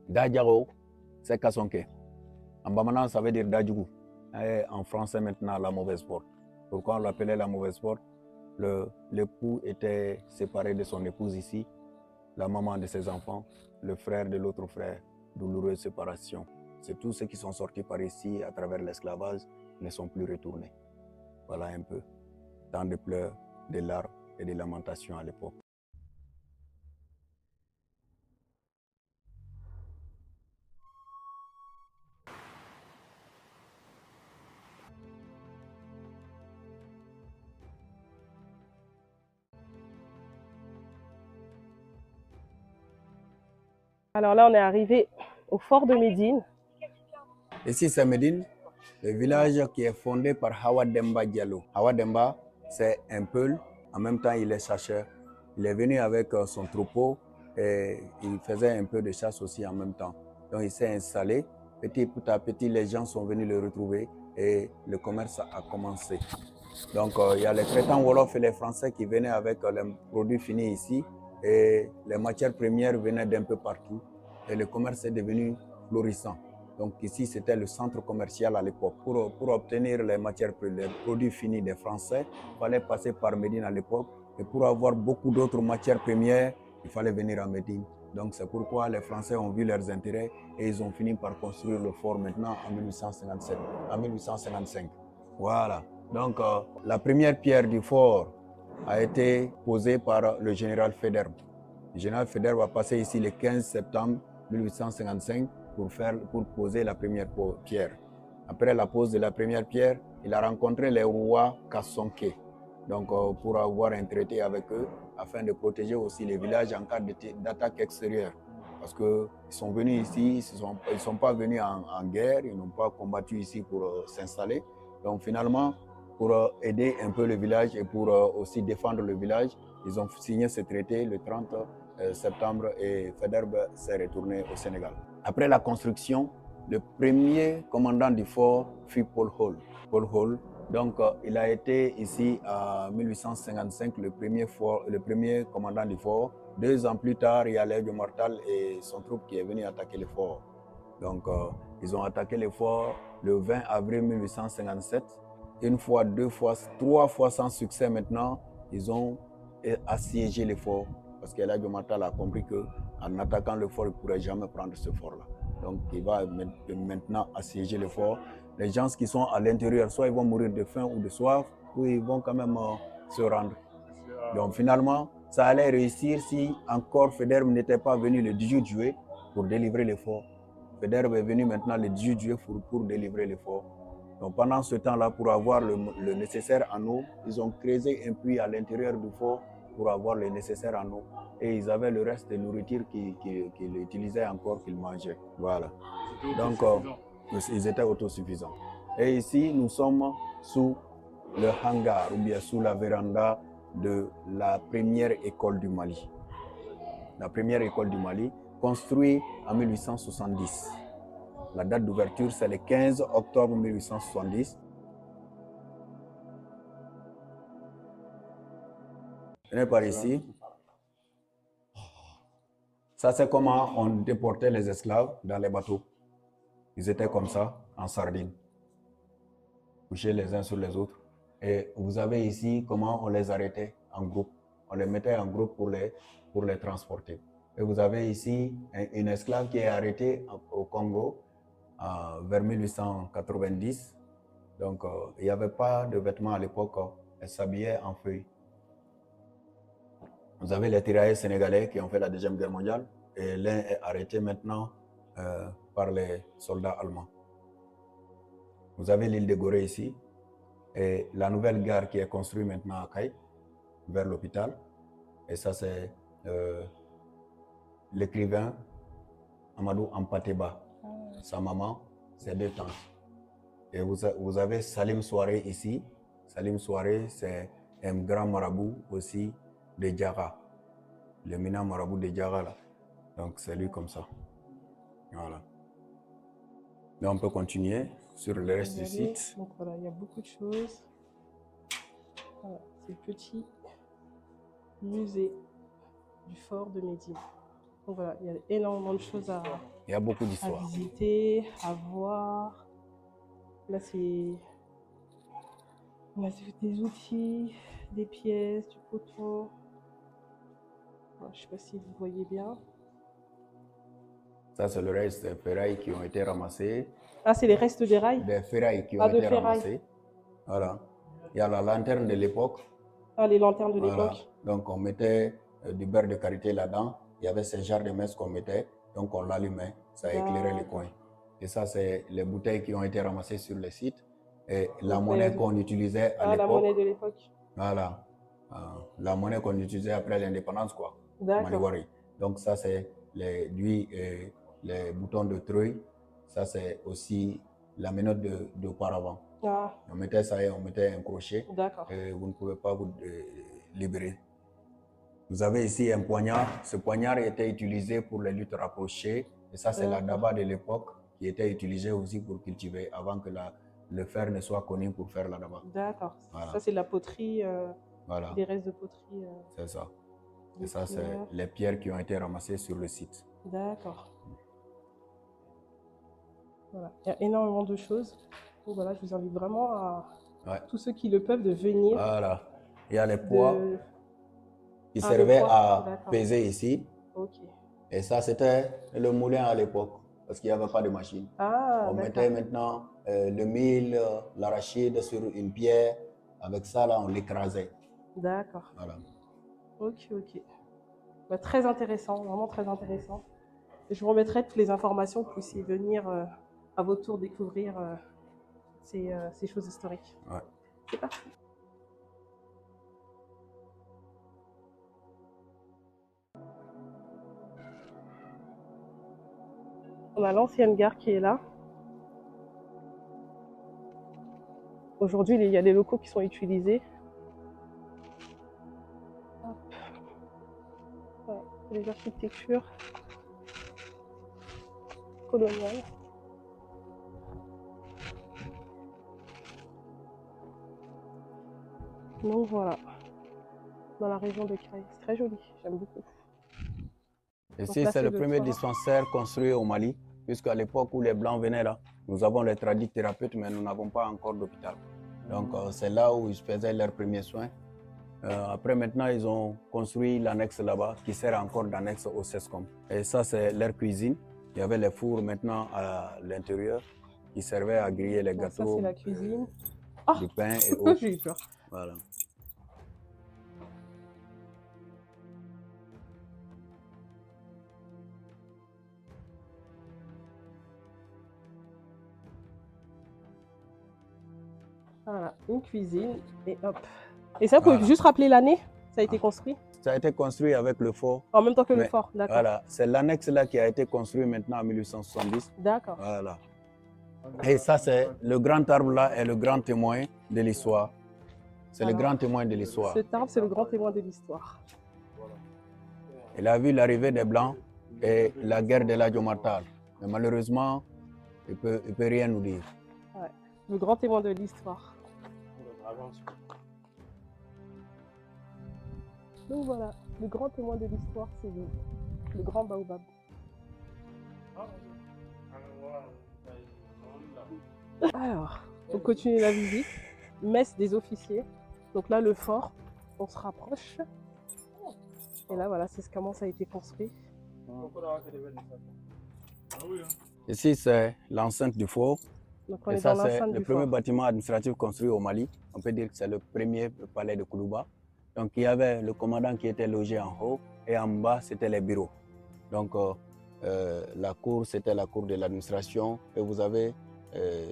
Dadjaro, c'est Kasonke. En bamanan, ça veut dire Dadjougou. Et en français maintenant, la mauvaise porte. Pourquoi on l'appelait la mauvaise porte? L'époux était séparé de son épouse ici, la maman de ses enfants, le frère de l'autre frère, douloureuse séparation. C'est tous ceux qui sont sortis par ici à travers l'esclavage ne sont plus retournés. Voilà un peu. Tant de pleurs, de larmes et de lamentations à l'époque. Alors là, on est arrivé au fort de Médine. Ici, c'est Médine, le village qui est fondé par Hawa Demba Diallo. Hawa Demba, c'est un Peul, en même temps il est chasseur. Il est venu avec son troupeau et il faisait un peu de chasse aussi en même temps. Donc il s'est installé. Petit à petit, les gens sont venus le retrouver et le commerce a commencé. Donc il y a les traitants Wolof et les Français qui venaient avec les produits finis ici et les matières premières venaient d'un peu partout et le commerce est devenu florissant. Donc ici, c'était le centre commercial à l'époque. Pour obtenir les produits finis des Français, il fallait passer par Médine à l'époque. Et pour avoir beaucoup d'autres matières premières, il fallait venir à Médine. Donc c'est pourquoi les Français ont vu leurs intérêts et ils ont fini par construire le fort maintenant en 1857, en 1855. Voilà. Donc la première pierre du fort a été posée par le général Faidherbe. Le général Faidherbe va passer ici le 15 septembre 1855 pour poser la première pierre. Après la pose de la première pierre, il a rencontré les rois Kassonké, donc pour avoir un traité avec eux afin de protéger aussi les villages en cas d'attaque extérieure. Parce qu'ils sont venus ici, ils ne sont pas venus en guerre, ils n'ont pas combattu ici pour s'installer. Donc finalement, pour aider un peu le village et pour aussi défendre le village, ils ont signé ce traité le 30 septembre et Faidherbe s'est retourné au Sénégal. Après la construction, le premier commandant du fort fut Paul Hall. Paul Hall, donc il a été ici en 1855 le premier commandant du fort. 2 ans plus tard, il y a l'Aigle Mortal et son troupe qui est venu attaquer le fort. Donc ils ont attaqué le fort le 20 avril 1857. Une fois, 2 fois, 3 fois sans succès maintenant, ils ont assiégé le fort parce que l'Aigle Mortal a compris qu'en attaquant le fort, il ne pourrait jamais prendre ce fort-là. Donc il va maintenant assiéger le fort. Les gens qui sont à l'intérieur, soit ils vont mourir de faim ou de soif, ou ils vont quand même se rendre. Donc finalement, ça allait réussir si encore Faidherbe n'était pas venu le 18 juillet pour délivrer le fort. Faidherbe est venu maintenant le 18 juillet pour délivrer le fort. Donc pendant ce temps-là, pour avoir le nécessaire en eau, ils ont creusé un puits à l'intérieur du fort pour avoir le nécessaire en eau. Et ils avaient le reste de nourriture qu'ils utilisaient encore, qu'ils mangeaient. Voilà. Donc ils étaient autosuffisants. Et ici, nous sommes sous le hangar ou bien sous la véranda de la première école du Mali. La première école du Mali, construite en 1870. La date d'ouverture, c'est le 15 octobre 1870. Venez par ici. Ça, c'est comment on déportait les esclaves dans les bateaux. Ils étaient comme ça, en sardines, couchés les uns sur les autres. Et vous avez ici comment on les arrêtait en groupe. On les mettait en groupe pour les transporter. Et vous avez ici une esclave qui est arrêtée au Congo vers 1890. Donc, il n'y avait pas de vêtements à l'époque. Elle s'habillait en feuilles. Vous avez les tirailleurs sénégalais qui ont fait la Deuxième Guerre mondiale. Et l'un est arrêté maintenant par les soldats allemands. Vous avez l'île de Gorée ici. Et la nouvelle gare qui est construite maintenant à Caille, vers l'hôpital. Et ça, c'est l'écrivain Amadou Ampateba. Sa maman, ses 2 tantes. Et vous avez Salim Souaré ici. Salim Souaré, c'est un grand marabout aussi de Diara. L'éminent marabout de Diara, là. Donc, c'est lui comme ça. Voilà. Là, on peut continuer sur le reste du site. Donc voilà, il y a beaucoup de choses. Voilà, c'est le petit musée du fort de Médine. Donc voilà, il y a énormément de choses Il y a beaucoup à d'histoires. visiter, à voir. Là, on a des outils, des pièces, du coton. Je ne sais pas si vous voyez bien. Ça, c'est le reste des ferrailles qui ont été ramassées. Ah, c'est les restes des rails? Des ferrailles qui ont Ah, de été ferraille. ramassées. Voilà. Il y a la lanterne de l'époque. Ah, les lanternes de Voilà. l'époque. Donc, on mettait du beurre de karité là-dedans. Il y avait ces jarres de messe qu'on mettait. Donc, on l'allumait. Ça éclairait les coins. Et ça, c'est les bouteilles qui ont été ramassées sur le site. Et la Donc, monnaie qu'on utilisait à Ah, la monnaie l'époque. de l'époque. Voilà. La monnaie qu'on utilisait après l'indépendance, quoi. D'accord. Maniwari. Donc, ça, c'est les boutons de treuil. Ça, c'est aussi la menotte d'auparavant. Ah, On mettait ça et on mettait un crochet. d'accord. Et vous ne pouvez pas vous libérer. Vous avez ici un poignard. Ce poignard était utilisé pour les luttes rapprochées. Et ça, c'est la daba de l'époque qui était utilisée aussi pour cultiver avant que le fer ne soit connu pour faire la daba. D'accord. Voilà. Ça, c'est la poterie, Voilà. des restes de poterie. C'est ça. des Et ça, c'est pierres. les pierres qui ont été ramassées sur le site. D'accord. Voilà. Il y a énormément de choses. Donc voilà, je vous invite vraiment à Ouais. tous ceux qui le peuvent de venir. Voilà. Il y a les poids de... qui Ah, le servaient poids. à D'accord. peser ici. Ok. Et ça, c'était le moulin à l'époque, parce qu'il n'y avait pas de machine. Ah, On d'accord. mettait maintenant le mil, l'arachide sur une pierre. Avec ça, là, on l'écrasait. D'accord. Voilà. Ok, ok. Bah, très intéressant, vraiment très intéressant. Et je vous remettrai toutes les informations pour aussi venir à votre tour découvrir ces choses historiques. Ouais. C'est parti. On a l'ancienne gare qui est là. Aujourd'hui, il y a des locaux qui sont utilisés. Hop. Ouais, les architectures coloniales. Donc voilà, dans la région de Krai. C'est très joli, j'aime beaucoup. Ici, là, c'est le le premier fort. dispensaire construit au Mali, puisqu'à l'époque où les Blancs venaient là, nous avons les tradithérapeutes, mais nous n'avons pas encore d'hôpital. Donc, c'est là où ils faisaient leurs premiers soins. Après, maintenant, ils ont construit l'annexe là-bas, qui sert encore d'annexe au CESCOM. Et ça, c'est leur cuisine. Il y avait les fours maintenant à l'intérieur qui servaient à griller les gâteaux. Ça, c'est la cuisine. Du pain et autres. J'ai eu peur. Voilà. Voilà, une cuisine et hop. Et ça, vous Voilà. pouvez juste rappeler l'année? Ça a été construit? Ça a été construit avec le fort. En même temps que le Mais fort, d'accord. Voilà, c'est l'annexe là qui a été construit maintenant en 1870. D'accord. Voilà. Et ça, c'est le grand arbre là est le grand témoin de l'histoire. C'est le grand témoin de l'histoire. Cet arbre, c'est le grand témoin de l'histoire. Il a vu l'arrivée des Blancs et la guerre de l'Adjo Martal. Mais malheureusement, il peut rien nous dire. Ouais. Le grand témoin de l'histoire. Donc voilà, le grand témoin de l'histoire, c'est le grand baobab. Alors, on continue la visite. Messe des officiers. Donc là, le fort, on se rapproche. Et là, voilà, c'est comment ça a été construit. Ici, c'est l'enceinte du fort. Donc on Et est ça, dans c'est l'enceinte le du premier fort. bâtiment administratif construit au Mali. On peut dire que c'est le premier palais de Koulouba. Donc, il y avait le commandant qui était logé en haut et en bas, c'était les bureaux. Donc, la cour, c'était la cour de l'administration. Et vous avez,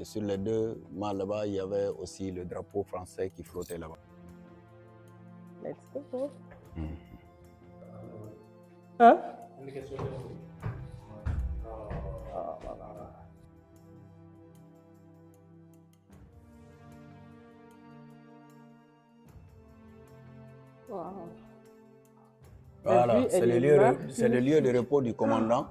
sur les deux mâts là-bas, il y avait aussi le drapeau français qui flottait là-bas. Let's go. Hein? Wow. Voilà, c'est le lieu de magnifique. repos du commandant.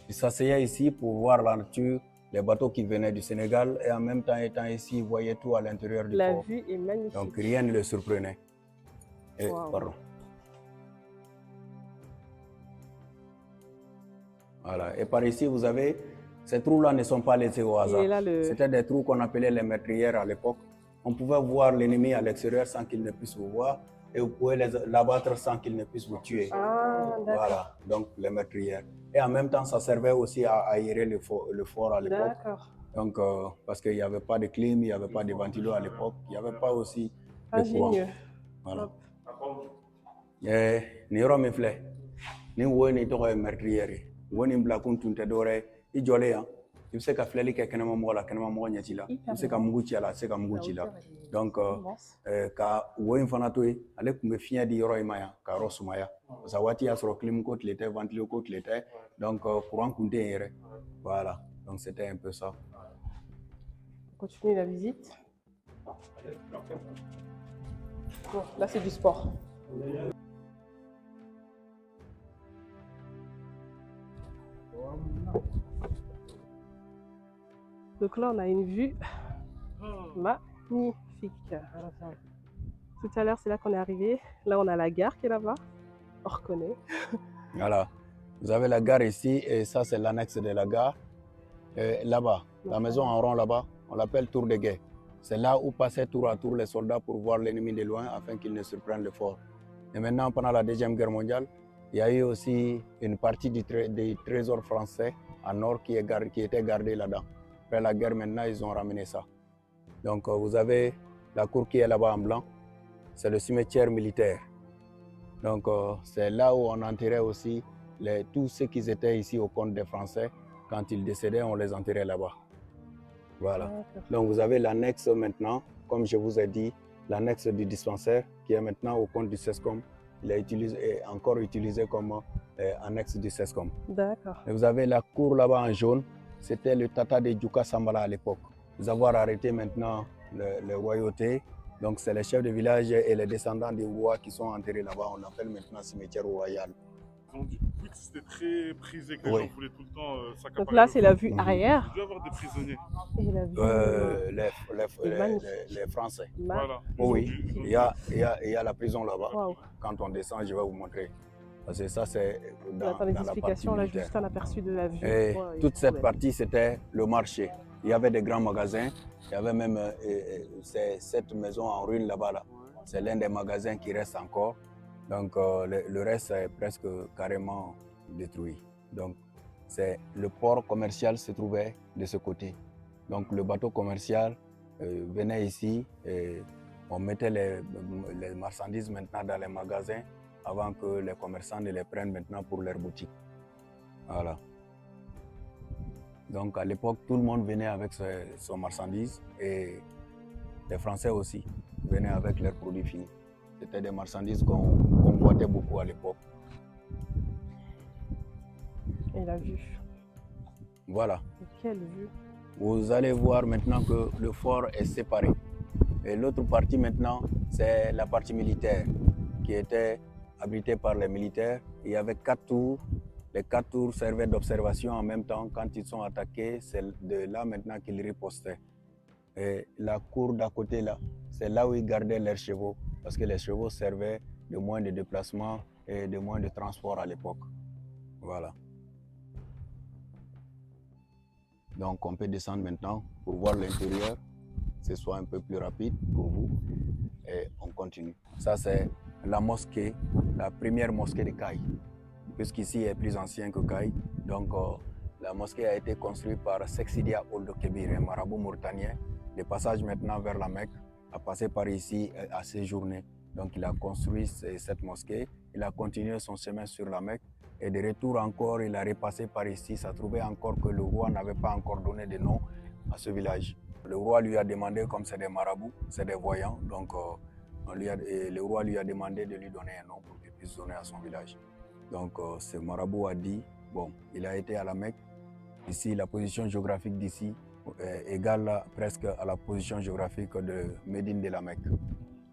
Il s'asseyait ici pour voir la nature, les bateaux qui venaient du Sénégal et en même temps étant ici, il voyait tout à l'intérieur du La port. vue est magnifique. Donc rien ne le surprenait. Et, Wow. pardon. Voilà. Et par ici, vous avez, ces trous-là ne sont pas laissés au hasard. Et là, C'était des trous qu'on appelait les meurtrières à l'époque. On pouvait voir l'ennemi à l'extérieur sans qu'il ne puisse vous voir et vous pouvez l'abattre sans qu'il ne puisse vous tuer. Ah, d'accord. Voilà, donc les meurtrières. Et en même temps, ça servait aussi à aérer le fort à l'époque. D'accord. Donc, parce qu'il n'y avait pas de clim, il n'y avait pas de ventilo à l'époque, il n'y avait pas aussi de courant. Ingénieux. Voilà. Hop. Ni yɔrɔ min filɛ ni wo ni tɔgɔ ye meurtrière ye wo ni bila kun tun tɛ dɔwɛrɛ ye i jɔlen yan i bɛ se ka filɛli kɛ kɛnɛma mɔgɔ la kɛnɛma mɔgɔ ɲɛ ci la i bɛ se ka mugu ci a la a tɛ se ka mugu ci la donc ka wo in fana to yen ale tun bɛ fiɲɛ di yɔrɔ in ma yan ka yɔrɔ sumaya parce que a waati y'a sɔrɔ clim ko tile tɛ ventilo ko tile tɛ donc courant kun tɛ yen yɛrɛ voilà donc c'était un peu ça. On continue la visite. Bon, là c'est du sport. Donc là on a une vue magnifique. Tout à l'heure c'est là qu'on est arrivé. Là on a la gare qui est là-bas. On reconnaît. Voilà. Vous avez la gare ici et ça c'est l'annexe de la gare. Là-bas, la maison en rond là-bas, on l'appelle tour de guet. C'est là où passaient tour à tour les soldats pour voir l'ennemi de loin afin qu'ils ne surprennent le fort. Et maintenant, pendant la Deuxième Guerre mondiale, il y a eu aussi une partie du trésor français en or qui était gardé là-dedans. Après la guerre, maintenant, ils ont ramené ça. Donc, vous avez la cour qui est là-bas en blanc. C'est le cimetière militaire. Donc, c'est là où on enterrait aussi tous ceux qui étaient ici au compte des Français. Quand ils décédaient, on les enterrait là-bas. Voilà. Donc vous avez l'annexe maintenant, comme je vous ai dit, l'annexe du dispensaire qui est maintenant au compte du CESCOM. Il est encore utilisé comme annexe du CESCOM. D'accord. Et vous avez la cour là-bas en jaune, c'était le Tata de Djuka Sambala à l'époque. Nous avons arrêté maintenant les royautés. Donc c'est les chefs de village et les descendants des rois qui sont enterrés là-bas. On appelle maintenant cimetière royal. Ils ont dit que c'était très prisé, que les gens voulaient tout le temps s'accaparer. Donc là, c'est la vue arrière. Il doit y avoir des prisonniers. Et la vue les Français. Voilà. Oui, il y a la prison là-bas. Wow. Quand on descend, je vais vous montrer. Parce que ça, c'est dans les la explications, partie là, juste un aperçu de la vue. Et toute cette partie, c'était le marché. Il y avait des grands magasins. Il y avait même cette maison en ruine là-bas. Là. C'est l'un des magasins qui reste encore. Donc le reste est presque carrément détruit. Donc le port commercial se trouvait de ce côté. Donc le bateau commercial venait ici et on mettait les marchandises maintenant dans les magasins avant que les commerçants ne les prennent maintenant pour leurs boutiques. Voilà. Donc à l'époque, tout le monde venait avec son marchandise et les Français aussi venaient avec leurs produits finis. C'était des marchandises qu'on convoitait beaucoup à l'époque. Et la vue. Voilà. Et quelle vue. Vous allez voir maintenant que le fort est séparé. Et l'autre partie maintenant, c'est la partie militaire qui était abritée par les militaires. Il y avait 4 tours. Les 4 tours servaient d'observation en même temps. Quand ils sont attaqués, c'est de là maintenant qu'ils ripostaient. Et la cour d'à côté là, c'est là où ils gardaient leurs chevaux. Parce que les chevaux servaient de moyen de déplacement et de moyen de transport à l'époque. Voilà. Donc on peut descendre maintenant pour voir l'intérieur. Ce soit un peu plus rapide pour vous. Et on continue. Ça c'est la mosquée, la première mosquée de Caille. Puisqu'ici est plus ancien que Caille. Donc la mosquée a été construite par Seksidia Ould Kébir, un marabout mauritanien. De passage maintenant vers la Mecque, a passé par ici à séjourner. Donc il a construit cette mosquée, il a continué son chemin sur la Mecque et de retour encore, il a repassé par ici. Ça trouvait encore que le roi n'avait pas encore donné de nom à ce village. Le roi lui a demandé, comme c'est des marabouts, c'est des voyants, donc le roi lui a demandé de lui donner un nom pour qu'il puisse donner à son village. Donc ce marabout a dit, bon, il a été à la Mecque. Ici, la position géographique d'ici égale presque à la position géographique de Médine de la Mecque.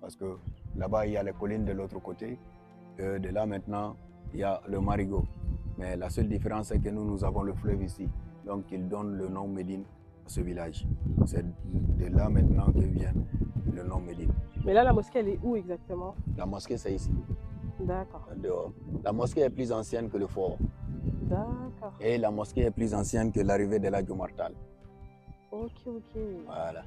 Parce que là-bas, il y a les collines de l'autre côté. De là, maintenant, il y a le marigot. Mais la seule différence, c'est que nous avons le fleuve ici. Donc, il donne le nom Médine à ce village. C'est de là, maintenant, que vient le nom Médine. Mais là, la mosquée, elle est où exactement? La mosquée, c'est ici. D'accord. Dehors. La mosquée est plus ancienne que le fort. D'accord. D'accord. Et la mosquée est plus ancienne que l'arrivée de l'Adjo Mortal. Ok, ok. Voilà.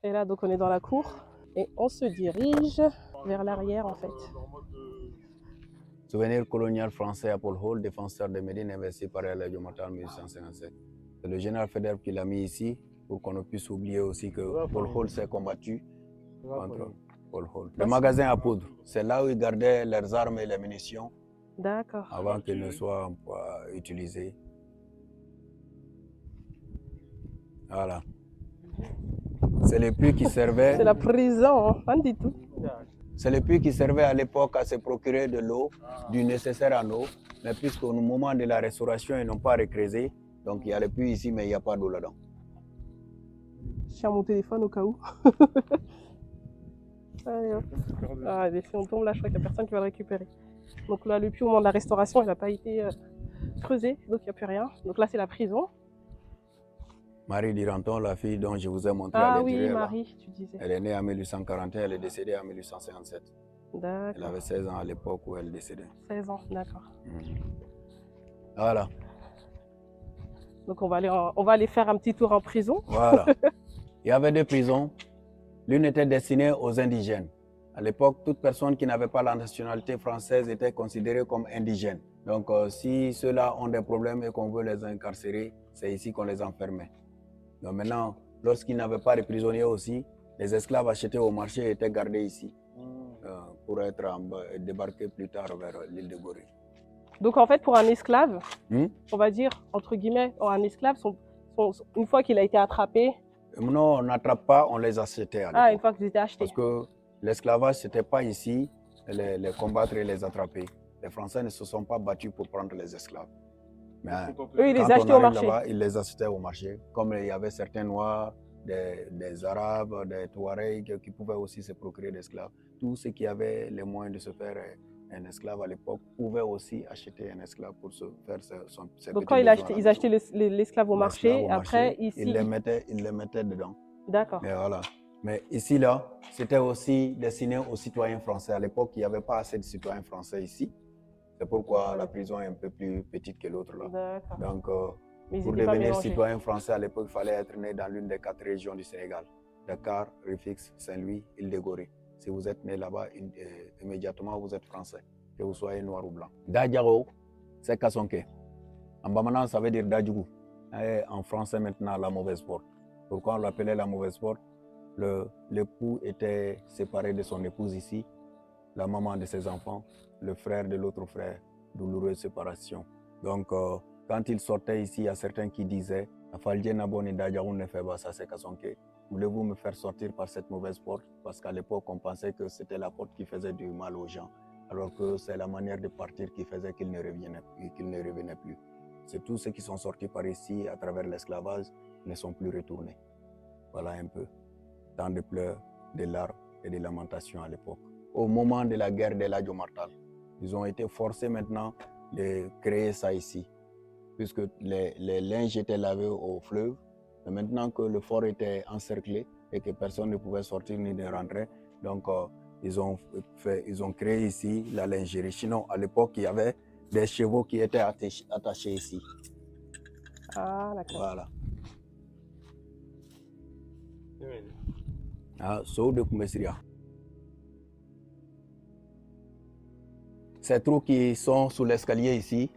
Et là, donc, on est dans la cour et on se dirige vers l'arrière, en fait. En mode, Souvenir colonial français à Paul Hall, défenseur de Médine, investi par l'Adjo Mortal en 1857. C'est le général Faidherbe qui l'a mis ici pour qu'on ne puisse oublier aussi que Paul Hall s'est combattu contre Paul Hall. Le magasin à poudre, c'est là où ils gardaient leurs armes et les munitions D'accord. avant qu'ils ne soient utilisés. Voilà. C'est le puits qui servait. C'est la prison, hein, pas du tout. C'est le puits qui servait à l'époque à se procurer de l'eau, du nécessaire en eau. Mais puisqu'au moment de la restauration, ils n'ont pas recréé, donc il y a le puits ici, mais il n'y a pas d'eau là-dedans. Je tiens mon téléphone au cas où. Allez, hop. Ah, si on tombe là, je crois qu'il n'y a personne qui va le récupérer. Donc là, le puits au moment de la restauration, il n'a pas été creusé, donc il n'y a plus rien. Donc là, c'est la prison. Marie Diranton, la fille dont je vous ai montré à Ah l'intérieur, oui, là, Marie, tu disais. elle est née en 1841, elle est décédée en 1857. Elle D'accord. avait 16 ans à l'époque où elle est décédée. 16 ans, d'accord. Voilà. Donc on va aller faire un petit tour en prison. Voilà. Il y avait deux prisons. L'une était destinée aux indigènes. À l'époque, toute personne qui n'avait pas la nationalité française était considérée comme indigène. Donc, si ceux-là ont des problèmes et qu'on veut les incarcérer, c'est ici qu'on les enfermait. Donc maintenant, lorsqu'ils n'avaient pas de prisonniers aussi, les esclaves achetés au marché étaient gardés ici pour être débarqués plus tard vers l'île de Gorée. Donc en fait, pour un esclave, on va dire, entre guillemets, un esclave, une fois qu'il a été attrapé... Non, on n'attrape pas, on les achetait à l'époque. Ah, une fois qu'ils étaient achetés. Parce que l'esclavage, ce n'était pas ici, les combattre et les attraper. Les Français ne se sont pas battus pour prendre les esclaves. Mais eux, ils les achetaient au marché. Ils les achetaient au marché. Comme il y avait certains Noirs, des Arabes, des Touaregs qui pouvaient aussi se procurer d'esclaves. Tous ceux qui avaient les moyens de se faire un esclave à l'époque pouvaient aussi acheter un esclave pour se faire ses Donc quand ils achetaient l'esclave au marché, après ici... Ils les mettaient dedans. D'accord. Mais voilà. Mais ici, là, c'était aussi destiné aux citoyens français. À l'époque, il n'y avait pas assez de citoyens français ici. C'est pourquoi la prison est un peu plus petite que l'autre là. Donc, pour devenir citoyen français à l'époque, il fallait être né dans l'une des 4 régions du Sénégal. Dakar, Rufisque, Saint-Louis, Île de Gorée. Si vous êtes né là-bas, immédiatement vous êtes français, que vous soyez noir ou blanc. Dadjaro, c'est Kassonké. En bamanan, ça veut dire Dadjougou. En français maintenant, la mauvaise porte. Pourquoi on l'appelait la mauvaise porte? L'époux était séparé de son épouse ici, la maman de ses enfants, le frère de l'autre frère, douloureuse séparation. Donc, quand il sortait ici, il y a certains qui disaient voulez-vous me faire sortir par cette mauvaise porte? Parce qu'à l'époque, on pensait que c'était la porte qui faisait du mal aux gens, alors que c'est la manière de partir qui faisait qu'ils ne revenaient plus. C'est tous ceux qui sont sortis par ici à travers l'esclavage ne sont plus retournés. Voilà un peu. Tant de pleurs, de larmes et de lamentations à l'époque. Au moment de la guerre de l'Adjo Mortal, ils ont été forcés maintenant de créer ça ici, puisque les linges étaient lavés au fleuve. Mais maintenant que le fort était encerclé et que personne ne pouvait sortir ni ne rentrer, donc ils ont créé ici la lingerie. Sinon, à l'époque, il y avait des chevaux qui étaient attachés ici. Ah, d'accord. Voilà. Ah, Sow de Koumessiria. Ces trous qui sont sous l'escalier ici,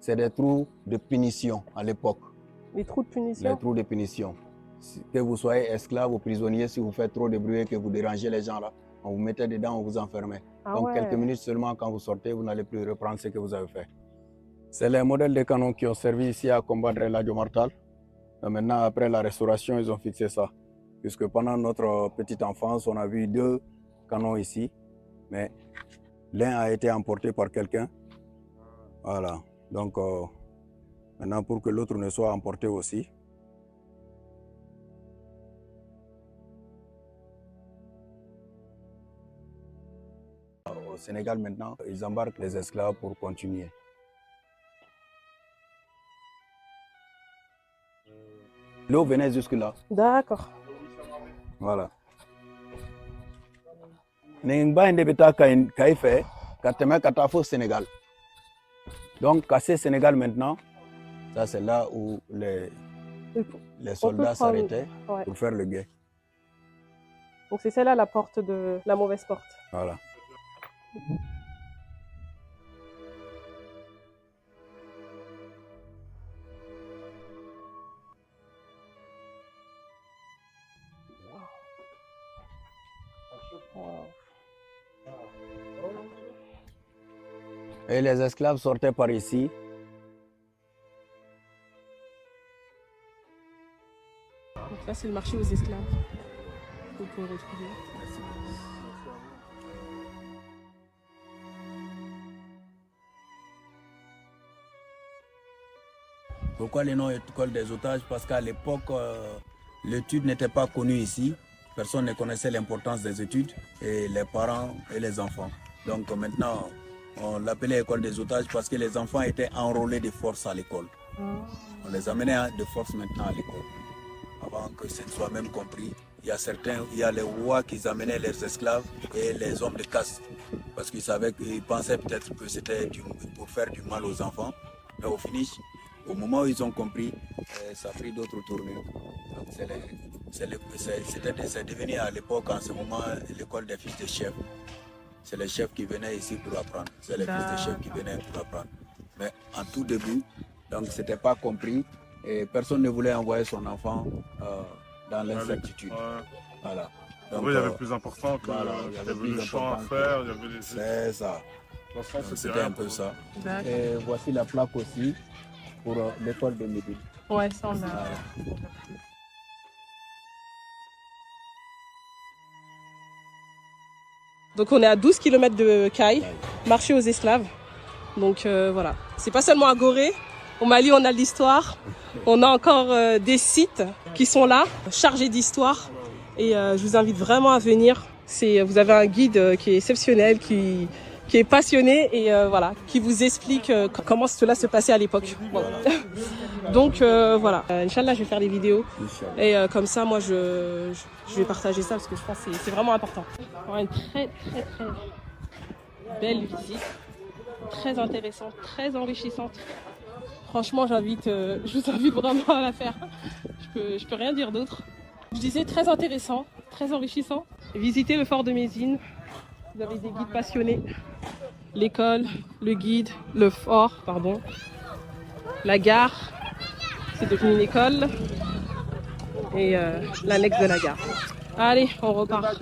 c'est des trous de punition à l'époque. Les trous de punition? Les trous de punition. Que vous soyez esclave ou prisonnier, si vous faites trop de bruit et que vous dérangez les gens là, on vous mettait dedans, on vous enfermait. Donc quelques minutes seulement, quand vous sortez, vous n'allez plus reprendre ce que vous avez fait. C'est les modèles de canons qui ont servi ici à combattre l'Adjo Mortal. Maintenant, après la restauration, ils ont fixé ça. Puisque pendant notre petite enfance, on a vu 2 canons ici, mais l'un a été emporté par quelqu'un. Voilà. Donc, maintenant, pour que l'autre ne soit emporté aussi. Au Sénégal, maintenant, ils embarquent les esclaves pour continuer. L'eau venait jusque là. D'accord. Voilà. Ningba inde beta fait katema katafo Sénégal. Donc casser Sénégal maintenant, ça c'est là où les soldats s'arrêtaient pour faire le guet. Donc c'est celle-là la porte de la mauvaise porte. Voilà. Et les esclaves sortaient par ici. Donc là, c'est le marché aux esclaves. Vous pouvez retrouver. Pourquoi le nom école des otages? Parce qu'à l'époque, l'étude n'était pas connue ici. Personne ne connaissait l'importance des études, et les parents et les enfants. Donc maintenant, on l'appelait école des otages parce que les enfants étaient enrôlés de force à l'école. On les amenait de force maintenant à l'école. Avant que ce ne soit même compris, il y a les rois qui amenaient leurs esclaves et les hommes de caste. Parce qu'ils pensaient peut-être que c'était pour faire du mal aux enfants. Mais au finish, au moment où ils ont compris, ça a pris d'autres tournures. Donc c'est devenu à l'époque, en ce moment, l'école des fils de chefs. C'est les chefs qui venaient ici pour apprendre. C'est les fils de chefs qui venaient pour apprendre. Mais en tout début, donc c'était pas compris et personne ne voulait envoyer son enfant dans l'incertitude. Voilà. Donc, il y avait plus important que voilà, il y avait le champ à faire, il y avait les... C'est ça. C'était un peu ça. Et voici la plaque aussi pour l'école de Médine. Ouais, ça on a. Voilà. Donc on est à 12 km de Caille, marché aux esclaves. Donc voilà, c'est pas seulement à Gorée. Au Mali, on a de l'histoire. On a encore des sites qui sont là, chargés d'histoire. Et je vous invite vraiment à venir. Vous avez un guide qui est exceptionnel, qui est passionné et voilà, qui vous explique comment cela se passait à l'époque. Voilà. Donc voilà, Inch'Allah, je vais faire des vidéos. Et comme ça, moi, je vais partager ça parce que je pense que c'est vraiment important. Une très belle visite, très intéressante, très enrichissante. Franchement, je vous invite vraiment à la faire. Je peux rien dire d'autre. Je disais très intéressant, très enrichissant. Visitez le fort de Médine. Vous avez des guides passionnés. L'école, le guide, le fort, pardon. La gare, c'est devenu une école. Et l'annexe de la gare. Allez, on repart.